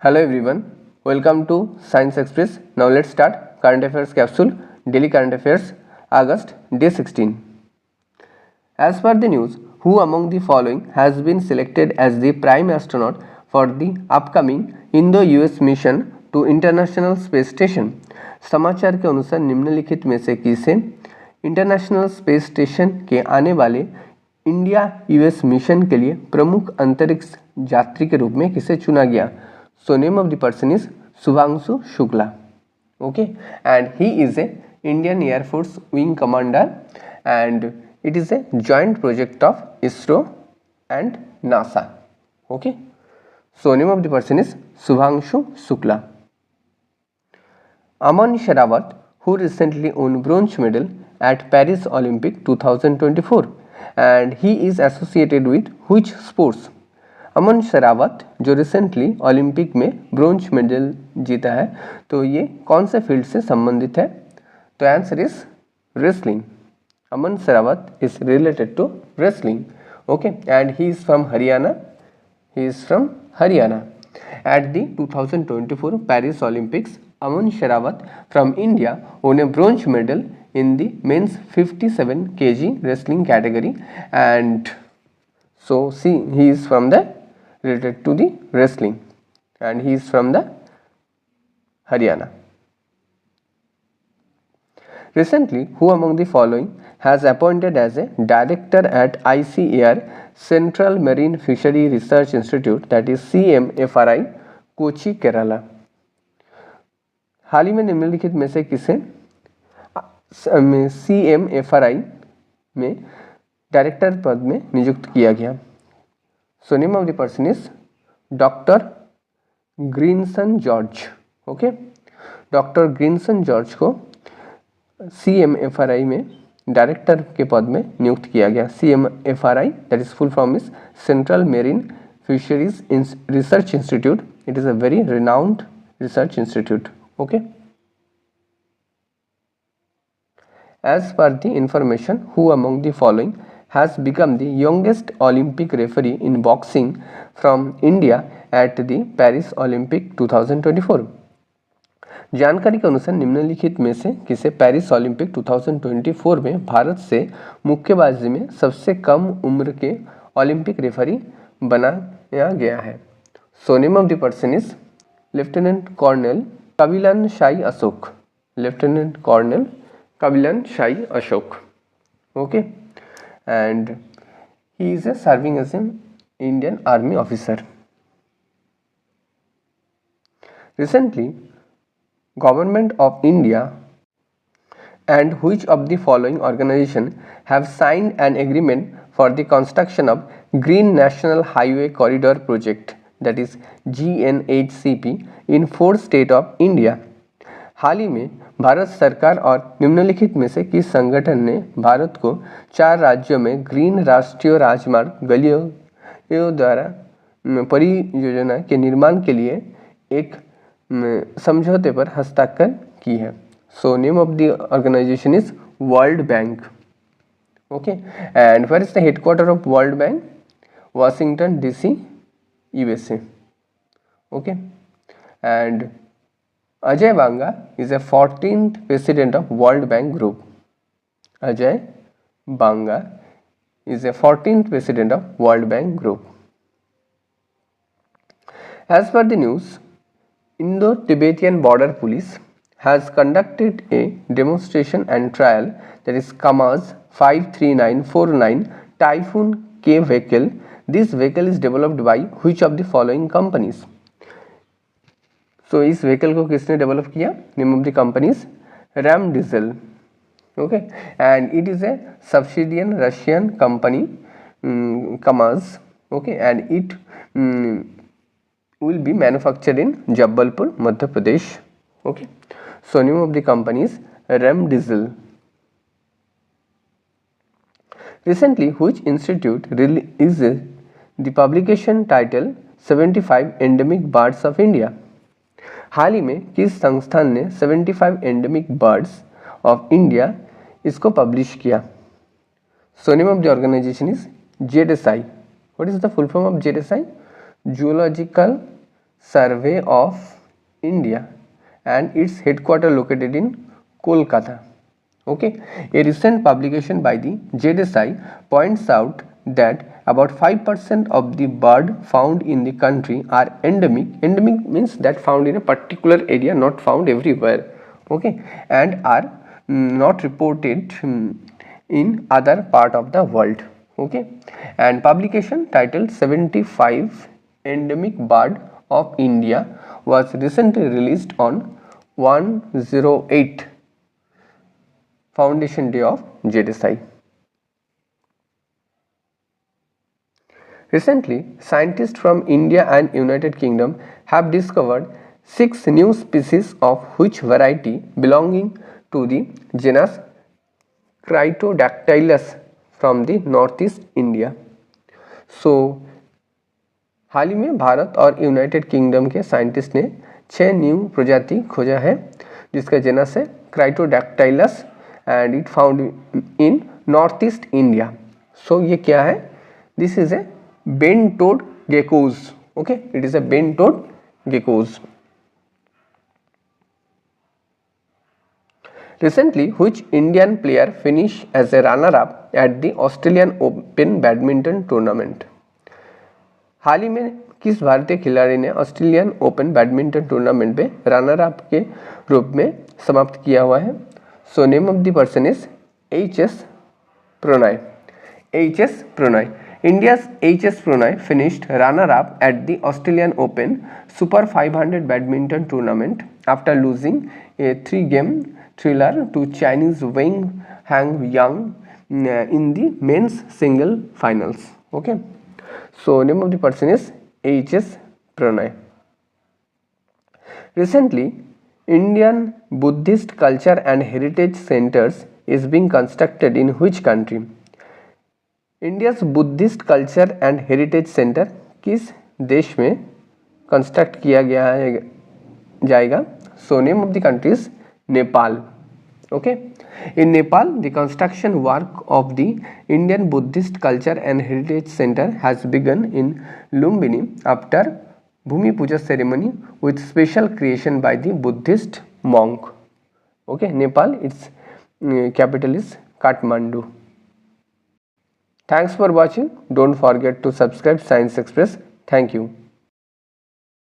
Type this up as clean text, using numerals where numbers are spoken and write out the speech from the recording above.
Hello everyone, welcome to Science Express. Now let's start current affairs capsule, daily current affairs, August day 16. As per the news, who among the following has been selected as the prime astronaut for the upcoming Indo-US mission to International Space Station? समाचार के अनुसार निम्नलिखित में से किसे international space station के आने वाले इंडिया यूएस मिशन के लिए प्रमुख अंतरिक्ष यात्री के रूप में किसे चुना गया? So name of the person is Subhangshu Shukla. Okay, and he is a Indian Air Force Wing Commander, and it is a joint project of ISRO and NASA. Okay, so name of the person is Subhangshu Shukla. Aman Sherawat, who recently won bronze medal at Paris Olympic 2024, and he is associated with which sports? अमन शरावत जो recently Olympic में bronze medal जीता है, तो ये कौन से field से संबंधित है? तो answer is wrestling. Aman Sehrawat is related to wrestling. Okay, and he is from Haryana. At the 2024 Paris Olympics, Aman Sherawat from India won a bronze medal in the men's 57 kg wrestling category, and so he is from the related to the wrestling, and he is from the Haryana. Recently, who among the following has appointed as a director at ICAR Central Marine Fishery Research Institute, that is CMFRI, Kochi Kerala? हाल ही में निम्नलिखित में से किसे CMFRI में director पद में नियुक्त किया गया? So name of the person is Dr. Greenson George. Okay, Dr. Greenson George को CMFRI में डायरेक्टर के पद में नियुक्त किया गया. CMFRI, that is full form is Central Marine Fisheries Research Institute. It is a very renowned research institute. Okay. As per the information, who among the following has become the youngest Olympic referee in boxing from India at the Paris Olympic 2024? जानकारी के अनुसार निम्नलिखित में से किसे Paris Olympic 2024 में भारत से मुक्केबाजी में सबसे कम उम्र के ओलंपिक रेफरी बनाया गया है? So name of the person is lieutenant colonel Kabilan Shahi Ashok. Lieutenant colonel Kabilan Shahi Ashok. Okay, and he is serving as an Indian Army officer. Recently, Government of India and which of the following organization have signed an agreement for the construction of Green National Highway Corridor Project, that is GNHCP, in 4 states of India? हाल ही में भारत सरकार और निम्नलिखित में से किस संगठन ने भारत को 4 राज्यों में ग्रीन राष्ट्रीय राजमार्ग गलियों द्वारा परियोजना के निर्माण के लिए एक समझौते पर हस्ताक्षर की है? So name of the organisation is World Bank. Okay, and where is the headquarter of World Bank? Washington DC, USA. Okay, and Ajay Banga is a 14th president of World Bank Group. Ajay Banga is a 14th president of World Bank Group. As per the news, Indo-Tibetan Border Police has conducted a demonstration and trial, that is KAMAZ 53949 Typhoon K vehicle. This vehicle is developed by which of the following companies? तो इस vehicle को किसने develop किया? Name of the company's ram diesel. Okay, and it is a subsidiary Russian company Kamaz. Okay, and it will be manufactured in Jabalpur, Madhya Pradesh. Okay, so name of the company's ram diesel. Recently, which institute released the publication title 75 Endemic Birds of India? हाल ही में किस संस्थान ने 75 endemic birds of India इसको publish किया? So name of the organisation is ZSI. What is the full form of ZSI? Zoological Survey of India and its headquarters located in Kolkata. Okay, a recent publication by the JSI points out that about 5% of the bird found in the country are endemic. Endemic means that found in a particular area, not found everywhere. Okay, and are not reported in other part of the world. Okay, and publication titled 75 endemic bird of India was recently released on 108 Foundation Day of JSI. Recently, scientists from India and United Kingdom have discovered 6 new species of which variety belonging to the genus Cryptodactylus from the northeast India. So, हाल ही में भारत और United kingdom के scientist ने 6 new प्रजाति खोजा है जिसका genus है Cyrtodactylus and it found in north east India. So ये क्या है? This is a bent toed geckos. Okay, it is a bent toed geckos. Recently, which Indian player finished as a runner-up at the Australian Open badminton tournament? हाल ही में किस भारतीय खिलाड़ी ने ऑस्ट्रेलियन ओपन बैडमिंटन टूर्नामेंट में runner up के रूप में समाप्त किया हुआ है? So name of the person is H.S. Prannoy. H.S. Prannoy. India's H.S. Pranay finished runner-up at the Australian Open Super 500 badminton tournament after losing a 3-game thriller to Chinese Wang Hangyang in the men's single finals. Okay, so name of the person is H.S. Pranay. Recently, Indian Buddhist Culture and Heritage Centers is being constructed in which country? India's Buddhist culture and heritage centre किस देश में construct किया गया है जाएगा? So name of the country is Nepal. Okay, in Nepal the construction work of the Indian Buddhist culture and heritage centre has begun in Lumbini after bhoomi puja ceremony with special creation by the Buddhist monk. Okay, Nepal, its capital is Kathmandu. Thanks for watching. Don't forget to subscribe Science Express. Thank you.